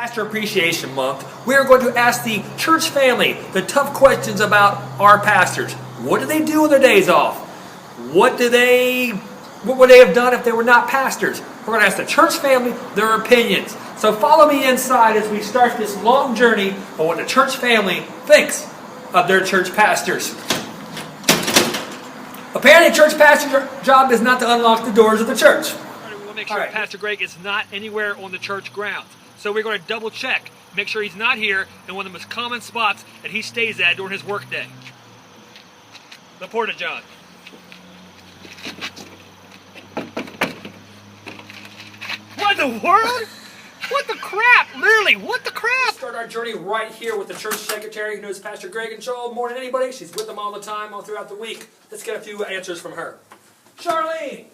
Pastor Appreciation Month, we are going to ask the church family the tough questions about our pastors. What do they do on their days off? What would they have done if they were not pastors? We're going to ask the church family their opinions. So follow me inside as we start this long journey on what the church family thinks of their church pastors. Apparently, a church pastor's job is not to unlock the doors of the church. We'll make sure Pastor Greg is not anywhere on the church grounds. So we're going to double check, make sure he's not here in one of the most common spots that he stays at during his work day. The Porta John. What in the world? What the crap? Literally, what the crap? Let's start our journey right here with the church secretary who knows Pastor Greg and Joel more than anybody. She's with them all the time, all throughout the week. Let's get a few answers from her. Charlene!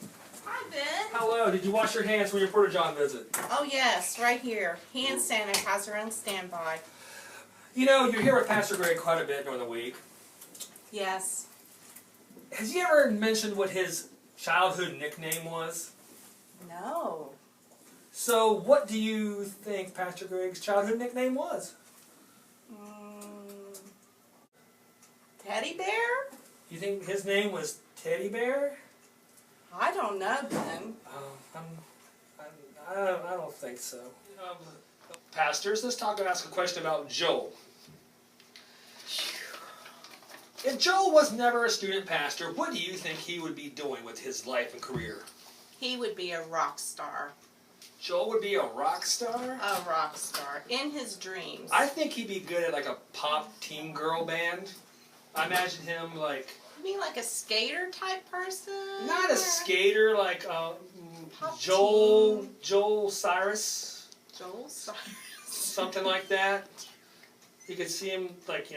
Hi, Ben. Hello. Did you wash your hands for your Porta John visit? Oh, yes, right here. Hand sanitizer on standby. You know, you're here with Pastor Greg quite a bit during the week. Yes. Has he ever mentioned what his childhood nickname was? No. So, what do you think Pastor Greg's childhood nickname was? Teddy bear? You think his name was Teddy Bear? I don't know, Ben. I don't think so. Pastors, let's ask a question about Joel. If Joel was never a student pastor, what do you think he would be doing with his life and career? He would be a rock star. Joel would be a rock star? A rock star. In his dreams. I think he'd be good at like a pop teen girl band. I imagine him like... You mean like a skater type person? Not a skater, like Joel Cyrus. Joel Cyrus. Something like that. You could see him like,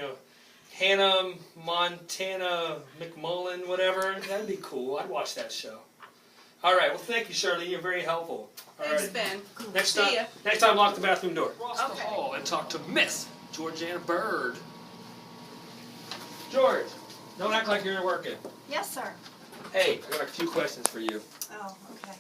Hannah Montana McMullen, whatever. That'd be cool. I'd watch that show. All right. Well, thank you, Shirley. You're very helpful. All Thanks, right. Ben. Next See ya. time, lock the bathroom door. Cross the Okay. hall and talk to Miss Georgiana Bird. George, don't act like you're working. Yes, sir. Hey, I got a few questions for you. Oh, okay.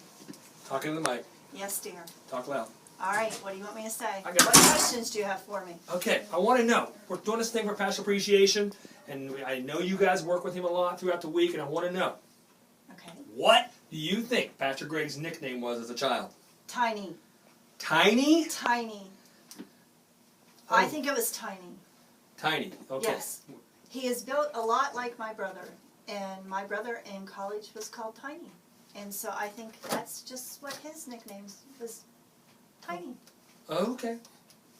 Talk into the mic. Yes, dear. Talk loud. All right, what do you want me to say? I got- What questions do you have for me? Okay, I want to know. We're doing this thing for Pastor Appreciation, and I know you guys work with him a lot throughout the week, and I want to know. Okay. What do you think Pastor Greg's nickname was as a child? Tiny. Tiny? Tiny. Oh. I think it was tiny. Tiny, okay. Yes. He is built a lot like my brother, and my brother in college was called Tiny. And so I think that's just what his nickname was, Tiny. Oh, okay.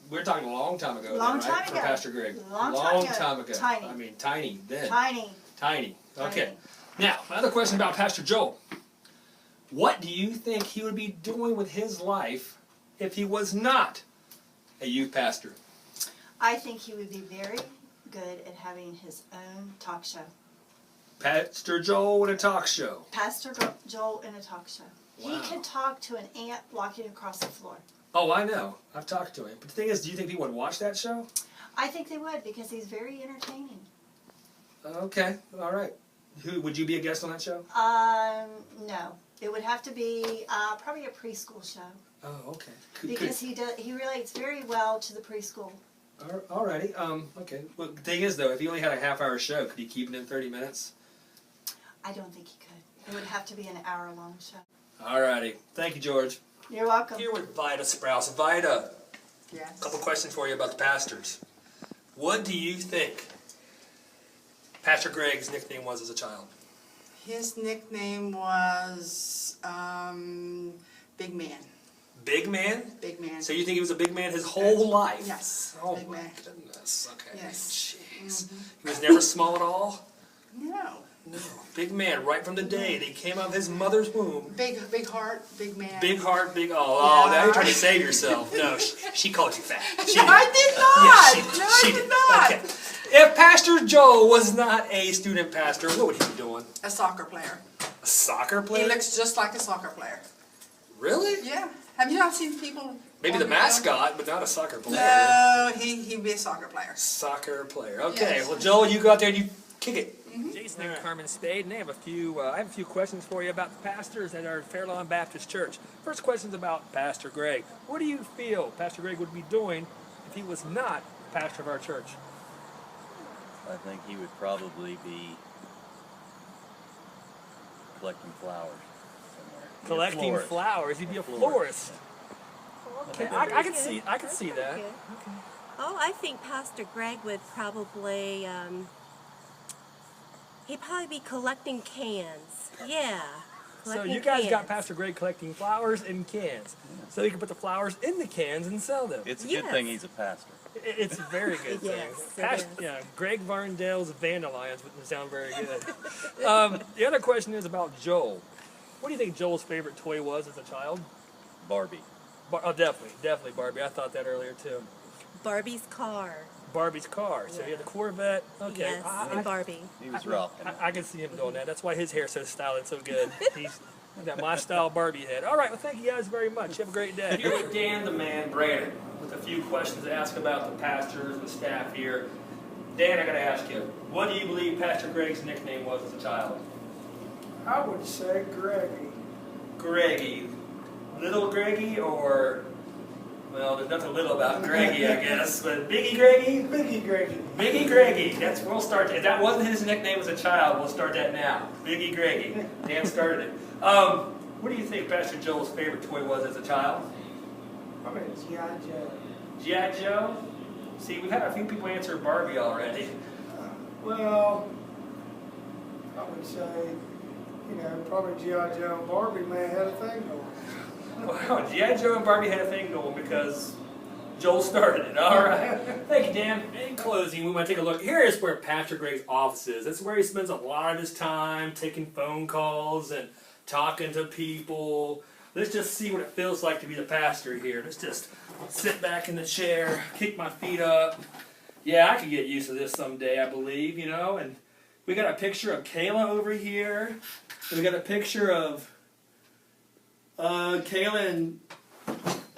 We're talking a long time ago, Long then, time right? ago. For Pastor Greg. Long time ago. Tiny. I mean, tiny then. Tiny. Tiny. Okay. Tiny. Now, another question about Pastor Joel. What do you think he would be doing with his life if he was not a youth pastor? I think he would be very good at having his own talk show. Pastor Joel in a talk show. Pastor Joel in a talk show. Wow. He can talk to an ant walking across the floor. Oh, I know. I've talked to him. But the thing is, do you think people would watch that show? I think they would because he's very entertaining. Okay. All right. Would you be a guest on that show? No. It would have to be probably a preschool show Oh, okay. because he relates very well to the preschool. Alrighty. Okay. Well, the thing is, though, if he only had a half-hour show, could he keep it in 30 minutes? I don't think he could. It would have to be an hour-long show. Alrighty. Thank you, George. You're welcome. Here with Vida Sprouse. Vida, Yes. a couple questions for you about the pastors. What do you think Pastor Greg's nickname was as a child? His nickname was Big Man. Big man? Big Man. So you think he was a big man his whole life? Yes. Oh Big my man. goodness. Okay. Yes. Jeez. He was never small at all? No. No. Big man, right from the day that he came out of his mother's womb. Big heart, big man. Big heart, oh, Yeah. now you're trying to save yourself. No, she called you fat. She No, I did not. Yes, No, I did not. Okay. If Pastor Joe was not a student pastor, what would he be doing? A soccer player. A soccer player? He looks just like a soccer player. Really? Yeah. Have you not seen people? Maybe on the film? mascot, but not a soccer player. No, he'd be a soccer player. Soccer player. Okay, Yes. well, Joel, you go out there and you kick it. Jason and Carmen Spade, and they have a few. I have a few questions for you about the pastors at our Fairlawn Baptist Church. First question's about Pastor Greg. What do you feel Pastor Greg would be doing if he was not pastor of our church? I think he would probably be collecting flowers somewhere. Be a Collecting florist. flowers. He'd be a Florist. florist. Okay, I can see. I can see that. Okay. Oh, I think Pastor Greg would probably, he'd probably be collecting cans. Yeah. So collecting you guys got cans. Pastor Greg collecting flowers in cans, so he can put the flowers in the cans and sell them. It's a Yes. good thing he's a pastor. It's a very good thing. Yes, it is. Yeah, Greg Varndale's Vandalions wouldn't sound very good. The other question is about Joel. What do you think Joel's favorite toy was as a child? Barbie. Oh, definitely Barbie. I thought that earlier too. Barbie's car. Barbie's car. So he had the Corvette. Okay. Yes, and Barbie. He was rocking it. I can see him doing that. That's why his hair's so styled and so good. He's got my style Barbie head. All right. Well, thank you guys very much. You have a great day. Here with Dan the Man Brandon with a few questions to ask about the pastors and staff here. Dan, I got to ask you, what do you believe Pastor Greg's nickname was as a child? I would say Greggy. Greggy. Little Greggy or, well, there's nothing little about Greggy, I guess, but Biggie Greggy? Biggie Greggy. Biggie Greggy. We'll start. If that wasn't his nickname as a child, we'll start that now. Biggie Greggy. Dan started it. What do you think Pastor Joel's favorite toy was as a child? I mean, G.I. Joe. G.I. Joe? See, we've had a few people answer Barbie already. Well, I would say, probably G.I. Joe and Barbie may have had a thing going. Wow, G.I. Joe and Barbie had a thing going because Joel started it. All right. Thank you, Dan. In closing, we want to take a look. Here is where Pastor Greg's office is. That's where he spends a lot of his time taking phone calls and talking to people. Let's just see what it feels like to be the pastor here. Let's just sit back in the chair, kick my feet up. Yeah, I could get used to this someday, I believe, And we got a picture of Kayla over here. We got a picture of Kayla and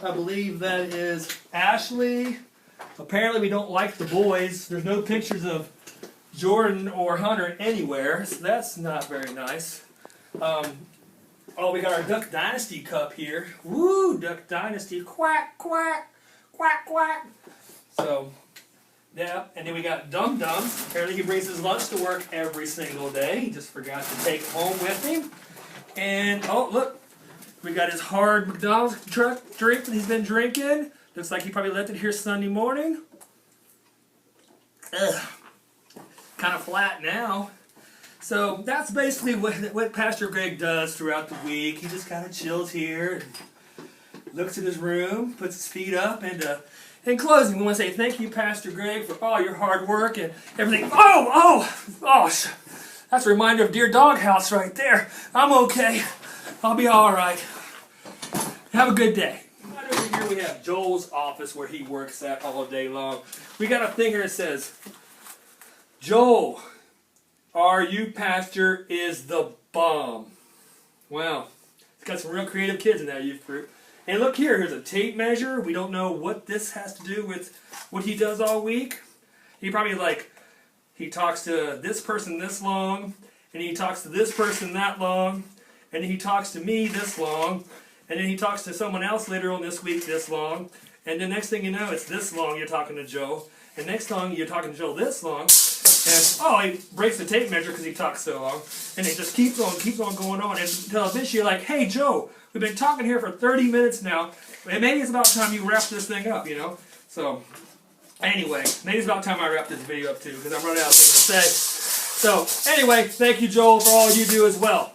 I believe that is Ashley. Apparently we don't like the boys. There's no pictures of Jordan or Hunter anywhere, so that's not very nice. We got our Duck Dynasty cup here. Woo, Duck Dynasty. Quack, quack, quack, quack. So, yeah, and then we got Dum Dum. Apparently he brings his lunch to work every single day. He just forgot to take it home with him. And, oh, look. We got his hard McDonald's drink that he's been drinking. Looks like he probably left it here Sunday morning. Ugh. Kind of flat now. So that's basically what Pastor Greg does throughout the week. He just kind of chills here, and looks in his room, puts his feet up, and in closing, we want to say thank you, Pastor Greg, for all your hard work and everything. Oh, that's a reminder of Dear Doghouse right there. I'm okay. I'll be all right. Have a good day. Right over here we have Joel's office where he works at all day long. We got a thing here that says, Joel, our youth pastor is the bomb. Wow. It's got some real creative kids in that youth group. And look here, here's a tape measure. We don't know what this has to do with what he does all week. He probably he talks to this person this long, and he talks to this person that long, and he talks to me this long, and then he talks to someone else later on this week this long, and the next thing you know, it's this long you're talking to Joe, and next long you're talking to Joe this long, and he breaks the tape measure because he talks so long, and it just keeps on going on, and until eventually you're like, hey Joe, we've been talking here for 30 minutes now, and maybe it's about time you wrap this thing up, So, anyway, maybe it's about time I wrap this video up too, because I'm running out of things to say. So, anyway, thank you Joel for all you do as well.